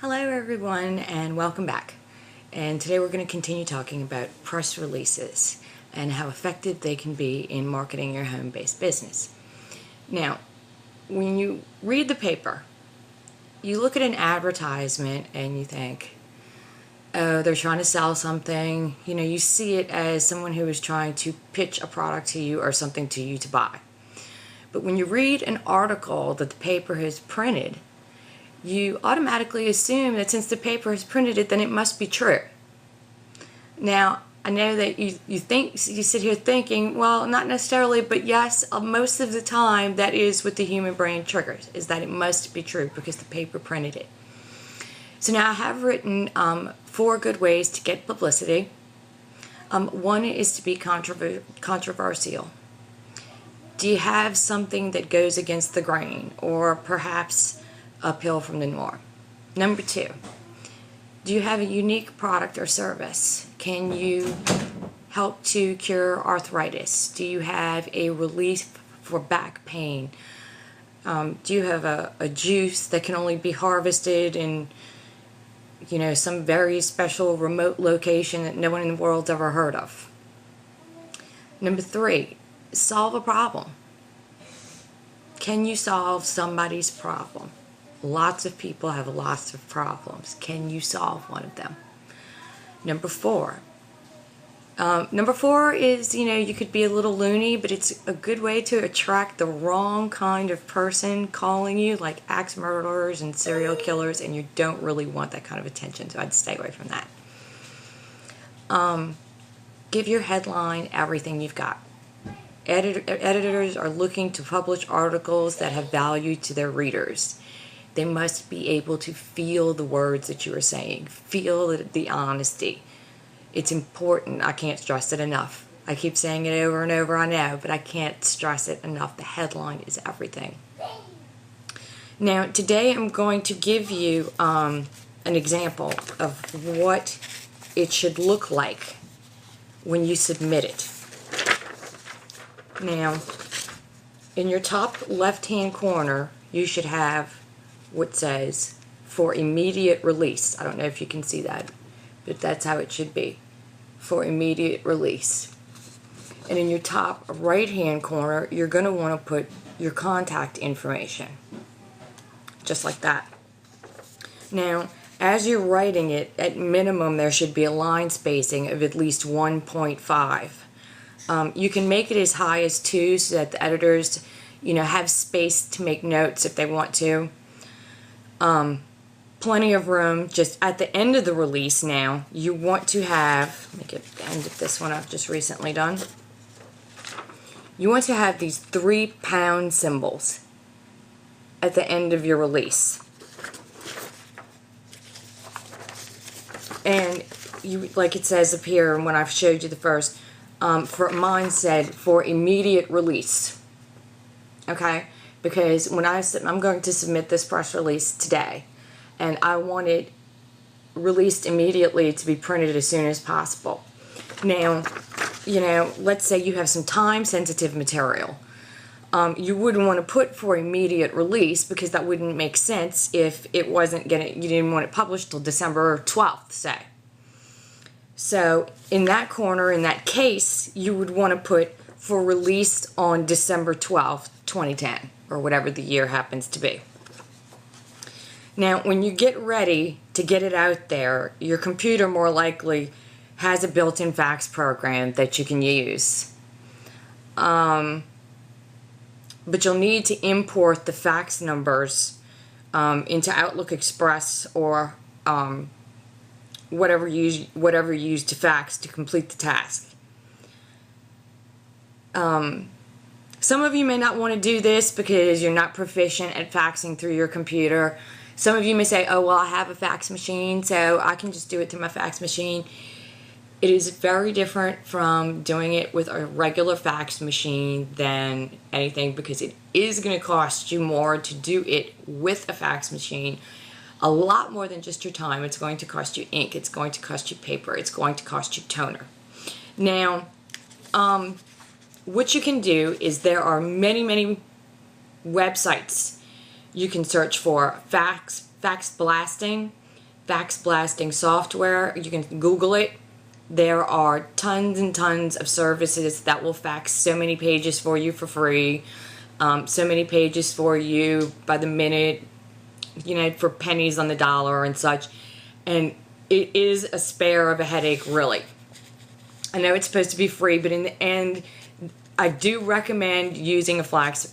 Hello everyone and welcome back. And today we're going to continue talking about press releases and how effective they can be in marketing your home-based business. Now, when you read the paper, you look at an advertisement and you think, oh, they're trying to sell something. You know, you see it as someone who is trying to pitch a product to you or something to you to buy. But when you read an article that the paper has printed, you automatically assume that since the paper has printed it, then it must be true. Now, I know that you sit here thinking, well, not necessarily, but yes, most of the time that is what the human brain triggers, is that it must be true because the paper printed it. So now I have written 4 good ways to get publicity. One is to be controversial. Do you have something that goes against the grain, or perhaps uphill from the norm? Number 2, do you have a unique product or service? Can you help to cure arthritis? Do you have a relief for back pain? Do you have a juice that can only be harvested in, you know, some very special remote location that no one in the world's ever heard of? Number 3, solve a problem. Can you solve somebody's problem? Lots of people have lots of problems. Can you solve one of them? Number 4. Number 4 is, you know, you could be a little loony, but it's a good way to attract the wrong kind of person calling you, like axe murderers and serial killers, and you don't really want that kind of attention, so I'd stay away from that. Give your headline everything you've got. Editors are looking to publish articles that have value to their readers. They must be able to feel the words that you are saying, feel the honesty. It's important. I can't stress it enough. I keep saying it over and over, I know, but I can't stress it enough. The headline is everything. Now, today I'm going to give you an example of what it should look like when you submit it. Now, in your top left-hand corner, you should have what says, for immediate release. I don't know if you can see that, but that's how it should be. For immediate release. And in your top right-hand corner, you're going to want to put your contact information. Just like that. Now, as you're writing it, at minimum, there should be a line spacing of at least 1.5. You can make it as high as 2 so that the editors, you know, have space to make notes if they want to. Plenty of room. Just at the end of the release now, you want to have, let me get the end of this one I've just recently done. You want to have these 3-pound symbols at the end of your release. And you, like it says up here, and when I've showed you the first, for mine said for immediate release. Okay? Because when I'm going to submit this press release today, and I want it released immediately to be printed as soon as possible. Now, you know, let's say you have some time-sensitive material. You wouldn't want to put for immediate release because that wouldn't make sense if it wasn't you didn't want it published till December 12th, say. So, in that corner, in that case, you would want to put for release on December 12th, 2010. Or whatever the year happens to be. Now, when you get ready to get it out there, your computer more likely has a built-in fax program that you can use. But you'll need to import the fax numbers into Outlook Express or whatever you use to fax to complete the task. Some of you may not want to do this because you're not proficient at faxing through your computer. Some of you may say, oh, well, I have a fax machine, so I can just do it through my fax machine. It is very different from doing it with a regular fax machine than anything because it is going to cost you more to do it with a fax machine. A lot more than just your time. It's going to cost you ink. It's going to cost you paper. It's going to cost you toner. Now, what you can do is there are many websites you can search for fax blasting fax blasting software. You can Google it. There are tons and tons of services that will fax so many pages for you for free, so many pages for you by the minute, you know, for pennies on the dollar and such. And it is a spare of a headache, really. I know it's supposed to be free, but in the end, I do recommend using a fax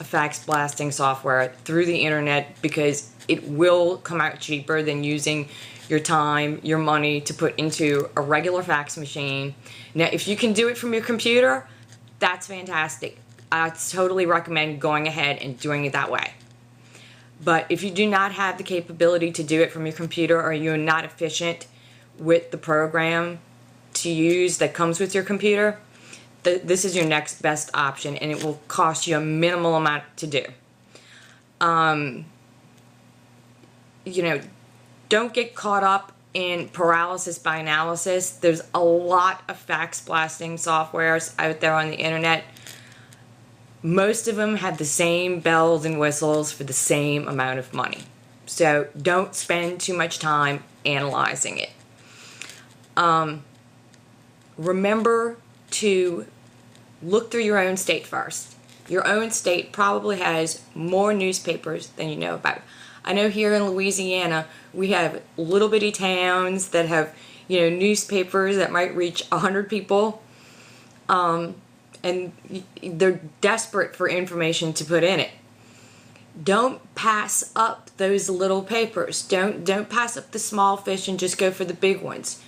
blasting software through the internet, because it will come out cheaper than using your time, your money to put into a regular fax machine. Now, if you can do it from your computer, that's fantastic. I totally recommend going ahead and doing it that way. But if you do not have the capability to do it from your computer, or you're not efficient with the program to use that comes with your computer, this is your next best option, and it will cost you a minimal amount to do. You know, don't get caught up in paralysis by analysis. There's a lot of fax blasting softwares out there on the internet. Most of them have the same bells and whistles for the same amount of money. So don't spend too much time analyzing it. Remember to look through your own state first. Your own state probably has more newspapers than you know about. I know here in Louisiana, we have little bitty towns that have, you know, newspapers that might reach 100 people. And they're desperate for information to put in it. Don't pass up those little papers. Don't pass up the small fish and just go for the big ones.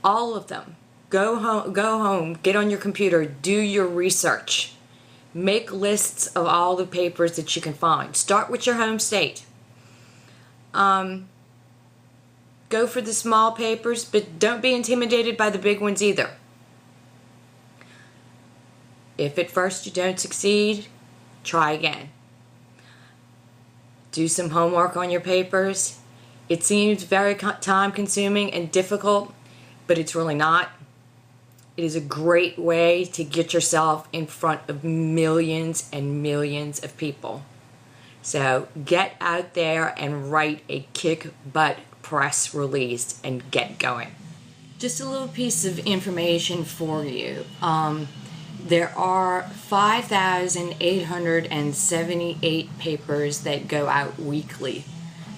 All of them. Go home, get on your computer, do your research. Make lists of all the papers that you can find. Start with your home state. Go for the small papers, but don't be intimidated by the big ones either. If at first you don't succeed, try again. Do some homework on your papers. It seems very time-consuming and difficult, but it's really not. It is a great way to get yourself in front of millions and millions of people. So get out there and write a kick-butt press release and get going. Just a little piece of information for you. There are 5,878 papers that go out weekly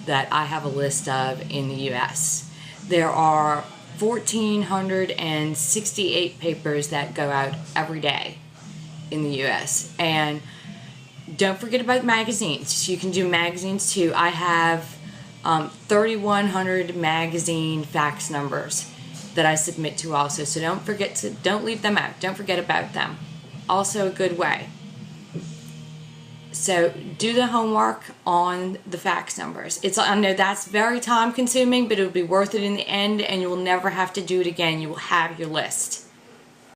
that I have a list of in the U.S. There are 1,468 papers that go out every day in the U.S. And don't forget about magazines. You can do magazines too. I have 3,100 magazine fax numbers that I submit to also. So don't leave them out. Don't forget about them. Also a good way. So do the homework on the fax numbers. I know that's very time consuming, but it'll be worth it in the end, and you will never have to do it again. You will have your list.